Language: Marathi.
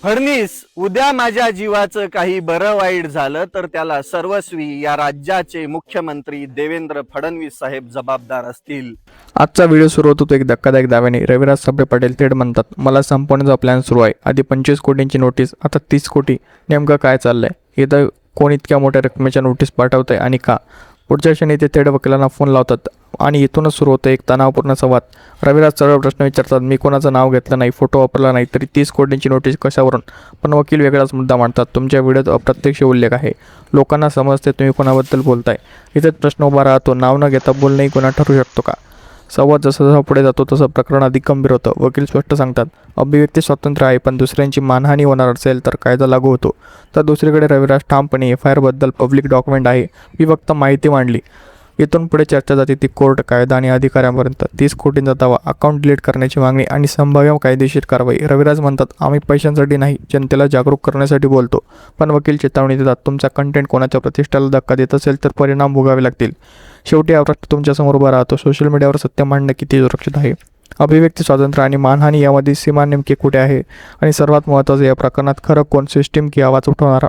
फडणीस, उद्या माझ्या जीवाचं काही बरं वाईट झालं तर त्याला सर्वस्वी या राज्याचे मुख्यमंत्री देवेंद्र फडणवीस साहेब जबाबदार असतील. आजचा व्हिडिओ सुरू होतो तो एक धक्कादायक दाव्याने. रविराज सभे पटेल थेट म्हणतात, मला संपवण्याचा प्लॅन सुरू आहे. आधी 25 कोटींची नोटीस, आता 30 कोटी. नेमकं काय चाललंय? इथं कोण इतक्या मोठ्या रकमेच्या नोटीस पाठवत आहे आणि का? पुढच्या क्षणी ते थेट वकिलांना फोन लावतात आणि इथूनच सुरू होतं एक तणावपूर्ण संवाद. रविराज सरळ प्रश्न विचारतात, मी कोणाचं नाव घेतलं नाही, फोटो वापरला नाही, तरी 30 कोटींची नोटीस कशावरून? पण वकील वेगळाच मुद्दा मांडतात, तुमच्या व्हिडिओत अप्रत्यक्ष उल्लेख आहे, लोकांना समजते तुम्ही कोणाबद्दल बोलताय. इथेच प्रश्न उभा राहतो, नाव न घेता बोलणंही गुन्हा ठरू शकतो का? संवाद जसा पुढे जातो तसं प्रकरण अधिक गंभीर होतं. वकील स्पष्ट सांगतात, अभिव्यक्ती स्वातंत्र्य आहे, पण दुसऱ्यांची मानहानी होणार असेल तर कायदा लागू होतो. तर दुसरीकडे रविराज ठामपणे FIR बद्दल पब्लिक डॉक्युमेंट आहे, मी फक्त माहिती मांडली. इथून पुढे चर्चा जाते ती कोर्ट, कायदा आणि अधिकाऱ्यांपर्यंत. 30 कोटींचा दावा, अकाउंट डिलीट करण्याची मागणी आणि संभाव्य कायदेशीर कारवाई. रविराज म्हणतात, आम्ही पैशांसाठी नाही, जनतेला जागरूक करण्यासाठी बोलतो. पण वकील चेतावणी देतात, तुमचा कंटेंट कोणाच्या प्रतिष्ठेला धक्का देत असेल तर परिणाम भोगावे लागतील. शेवटी हा प्रश्न तुमच्यासमोर उभा राहतो, सोशल मीडियावर सत्य मांडणं किती सुरक्षित आहे? अभिव्यक्ती स्वातंत्र्य आणि मानहानी यामध्ये सीमा नेमकी कुठे आहे? आणि सर्वात महत्त्वाचं, या प्रकरणात खरं कोण, सिस्टीम की आवाज उठवणारा?